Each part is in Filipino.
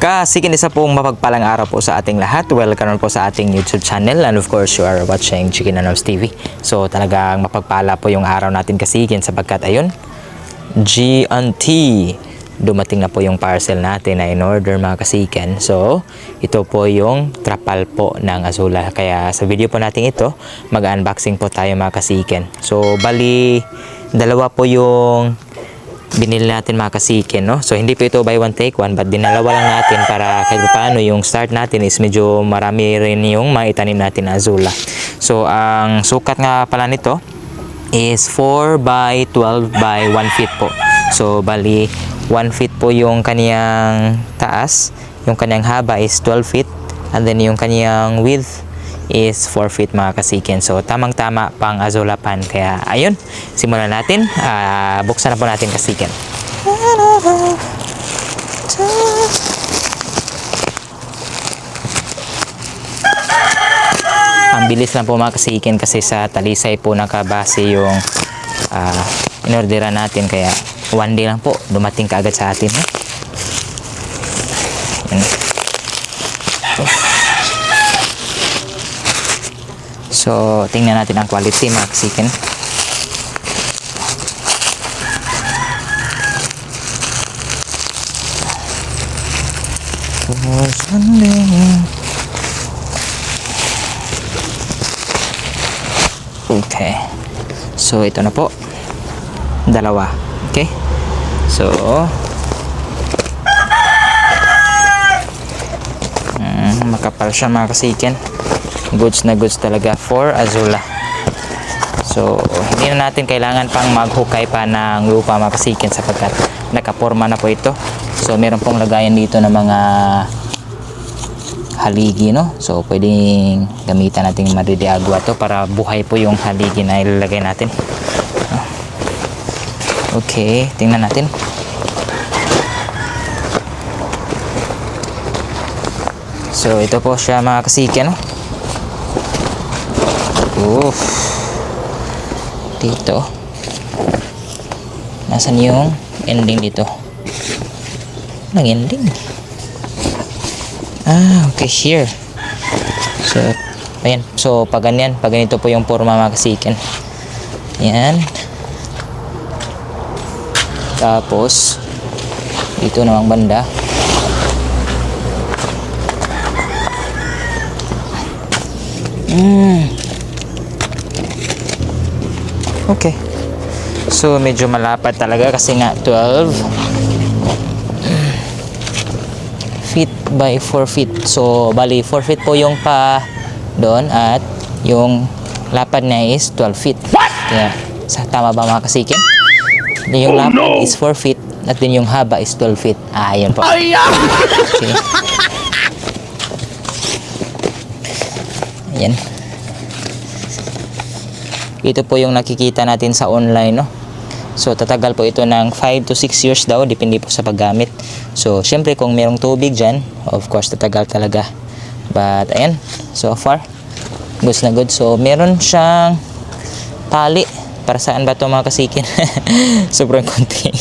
Kasikin isa pong mapagpalang araw po sa ating lahat. Welcome po sa ating YouTube channel and of course you are watching Chicken Anows TV. So talagang mapagpala po yung araw natin kasikin sapagkat ayun, GNT. Dumating na po yung parcel natin na in order mga kasikin. So ito po yung trapal po ng Azula. Kaya sa video po natin ito, mag-unboxing po tayo mga kasikin. So bali, dalawa po yung binili natin mga kasikin, no? So hindi po ito buy one take one, but dinalawa lang natin para kahit paano yung start natin is medyo marami rin yung maitanim natin na Azula. So ang sukat nga pala nito is 4 by 12 by 1 feet po. So bali 1 feet po yung kaniyang taas, yung kaniyang haba is 12 feet, and then yung kaniyang width is 4 feet mga kasikin. So tamang-tama pang Azula pan. Kaya ayun, simulan natin. Buksan na po natin kasikin. Ang bilis lang po mga kasikin kasi sa Talisay po nakabase yung inorderan natin. Kaya one day lang po dumating kaagad sa atin. Yan. So, tingnan natin ang quality mga kasikin. Okay. So, ito na po. Dalawa. Okay. So, makapal siya mga kasikin. Goods na goods talaga for Azula. So hindi na natin kailangan pang maghukay pa ng lupa mga kasikin sapagkat nakaporma na po ito. So meron pong lagayan dito ng mga haligi, no? So pwedeng gamitan natin madediagwa to para buhay po yung haligi na ilalagay natin. Okay, tingnan natin. So ito po siya mga kasikin, no? Dito nasan yung ending dito? Walang ending. Okay, here. So ayan, so pag ganyan, pag ganito po yung forma mga kasikin. Ayan. Tapos dito namang banda okay. So medyo malapad talaga kasi nga 12 feet by 4 feet. So bali 4 feet po yung pa doon at yung lapad na is 12 feet. Kaya tama ba mga kasikin? Yung lapad is 4 feet at din yung haba is 12 feet. Yun po. Okay. Ayan. Ito po yung nakikita natin sa online, no? So tatagal po ito ng 5 to 6 years daw, depende po sa paggamit. So syempre kung merong tubig dyan, of course tatagal talaga. But ayan, so far goods na good. So meron siyang tali. Para saan ba ito mga kasikin? Sobrang konti.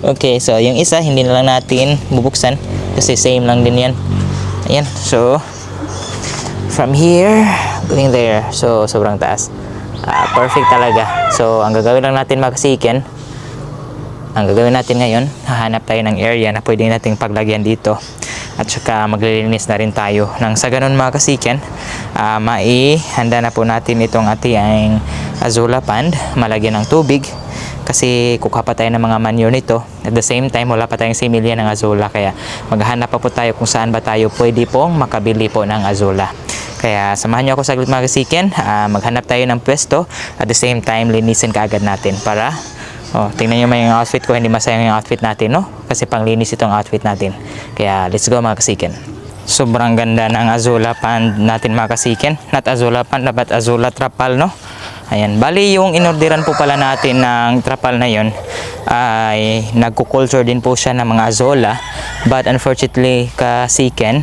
Okay, so yung isa hindi na lang natin bubuksan kasi same lang din yan. Ayan, so from here going there, so sobrang taas. Perfect talaga. So ang gagawin lang natin mga kasikin, ang gagawin natin ngayon, hahanap tayo ng area na pwede nating paglagyan dito at saka maglilinis na rin tayo nang sa ganun mga kasikin, maihanda na po natin itong ating Azula pond, malagyan ng tubig kasi kukuha pa tayo ng mga manure nito. At the same time wala pa tayong similya ng Azula, kaya maghahanap pa po tayo kung saan ba tayo pwede pong makabili po ng Azula. Kaya samahan nyo ako saglit mga kasikin, maghanap tayo ng pwesto at the same time linisin kaagad natin para tingnan nyo yung outfit ko, hindi masayang yung outfit natin, no? Kasi panglinis itong outfit natin. Kaya let's go mga kasikin. Sobrang ganda ng Azula pond natin mga kasikin. Not Azula pond, but Azula trapal, no? Ayan, bali yung inorderan po pala natin ng trapal na yon ay nagkukulture din po siya ng mga Azula, but unfortunately kasikin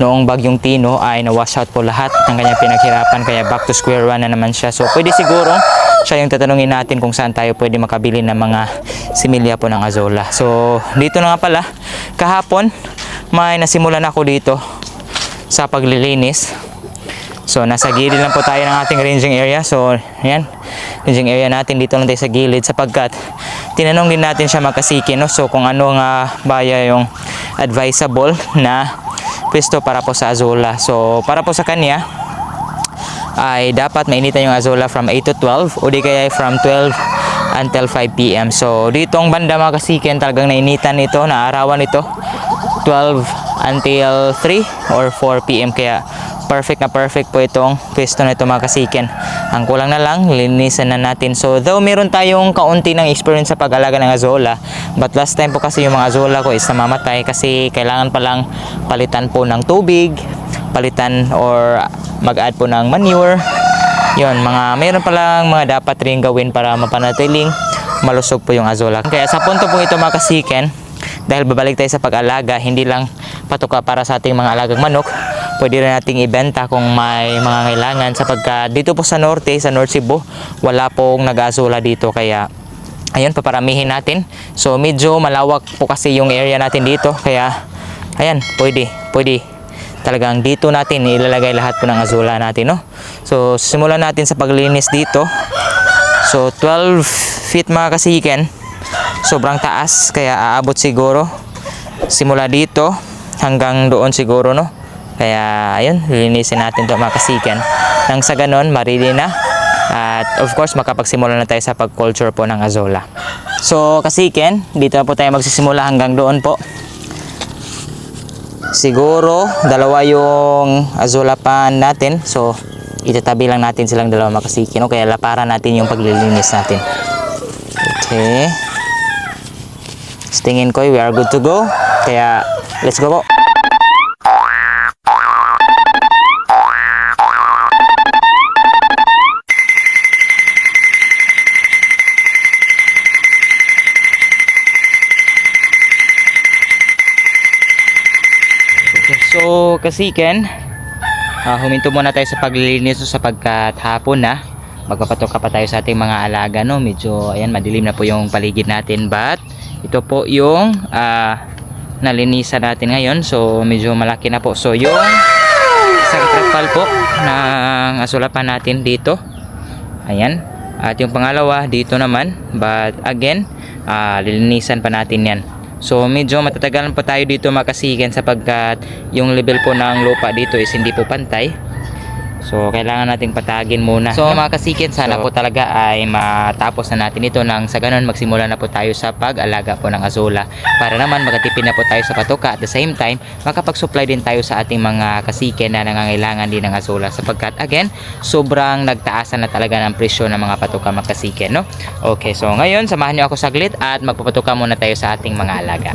noong bagyong Tino ay na-wash out po lahat ng kanyang pinaghirapan, kaya back to square one na naman siya. So pwede siguro siya yung tatanungin natin kung saan tayo pwede makabili ng mga similya po ng Azolla. So dito na nga pala, kahapon may nasimulan ako dito sa paglilinis. So nasa gilid lang po tayo ng ating ranging area. So ayan, ranging area natin, dito lang tayo sa gilid sapagkat tinanong din natin siya magkasiki, no? So kung ano nga baya yung advisable na pwesto para po sa Azolla. So para po sa kanya ay dapat mainitan yung Azolla from 8 to 12 o di kaya from 12 until 5 p.m. So ditong banda mga kasiken, talagang nainitan ito, naarawan ito 12 until 3 or 4 p.m. Kaya perfect na perfect po itong pwesto na ito mga kasiken. Ang kulang na lang, linisan na natin. So though meron tayong kaunti ng experience sa pag-alaga ng Azolla, but last time po kasi yung mga Azolla ko is namamatay kasi kailangan palang palitan po ng tubig, palitan or mag-add po ng manure. Yun, meron palang mga dapat rin gawin para mapanatiling malusog po yung Azolla. Kaya sa punto po ito mga kasiken, dahil babalik tayo sa pag-alaga, hindi lang patuka para sa ating mga alagang manok, pwede rin nating ibenta kung may mga kailangan, sapagkat dito po sa North Cebu, wala pong nag-Azolla dito, kaya ayun, paparamihin natin. So medyo malawak po kasi yung area natin dito, kaya ayan, pwede talagang dito natin ilalagay lahat po ng Azolla natin, no? So simulan natin sa paglinis dito. So 12 feet mga kasiken, sobrang taas, kaya aabot siguro simula dito hanggang doon siguro, no? Kaya ayun, linisin natin ito mga kasiken nang sa ganon marili na, at of course makapagsimula na tayo sa pag-culture po ng Azolla. So kasiken, dito na po tayo magsisimula hanggang doon po. Siguro dalawa yung Azolla pan natin, so itatabi lang natin silang dalawa mga kasiken, no? Kaya laparan natin yung paglilinis natin. Okay, tingin ko we are good to go, kaya let's go po. So kasiken, huminto muna tayo sa paglilinis sapagkat hapon na, magpapatoka pa tayo sa ating mga alaga, no? Medyo ayan, madilim na po yung paligid natin, but ito po yung nalinisan natin ngayon. So medyo malaki na po. So yung sa trapal po ng Azolla pan natin dito, ayan, at yung pangalawa dito naman, but again lilinisan pa natin yan. So medyo matatagalan pa tayo dito mga kasiken sapagkat yung level po ng lupa dito is hindi po pantay. So kailangan nating patagin muna. So mga kasiken, sana po talaga ay matapos na natin ito nang sa ganun magsimula na po tayo sa pag-alaga po ng Azolla, para naman makatipid na po tayo sa patuka, at the same time makapag-supply din tayo sa ating mga kasiken na nangangailangan din ng Azolla, sapagkat again sobrang nagtaasan na talaga ng presyo ng mga patuka mga kasiken, no? Okay, so ngayon samahan niyo ako saglit at magpapatuka muna tayo sa ating mga alaga.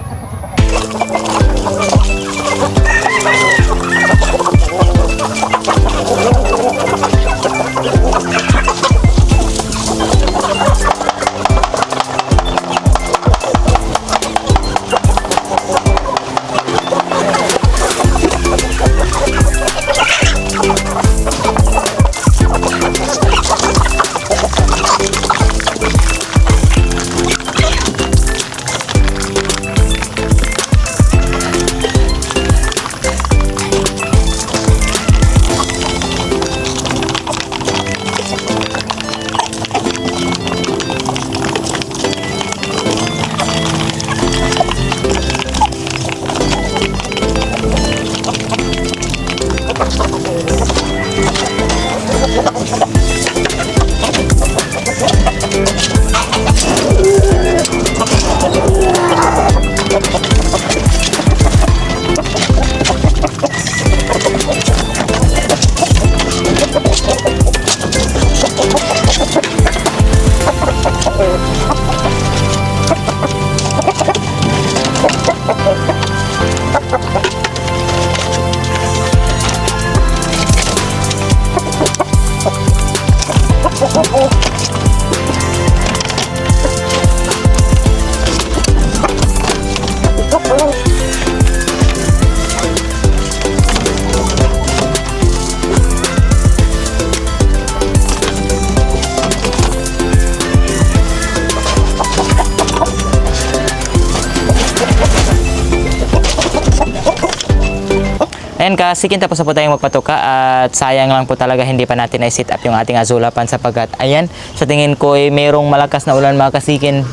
Ayan, kasikin tapos na po tayong magpatuka at sayang lang po talaga hindi pa natin i-set up yung ating azulapan sapagkat ayan, sa tingin ko ay mayroong malakas na ulan mga kasikin.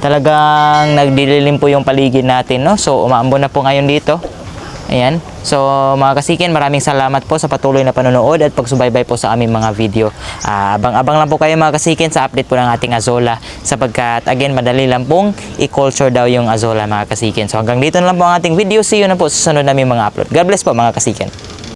Talagang nagdidilim po yung paligid natin, no? So umaambon na po ngayon dito. Ayan. So mga kasikin, maraming salamat po sa patuloy na panonood at pagsubaybay po sa aming mga video. Abang-abang lang po kayo mga kasikin sa update po ng ating Azolla sapagkat again madali lang pong i-culture daw yung Azolla mga kasikin. So hanggang dito na lang po ang ating video. See you na po sa sunod naming mga upload. God bless po mga kasikin.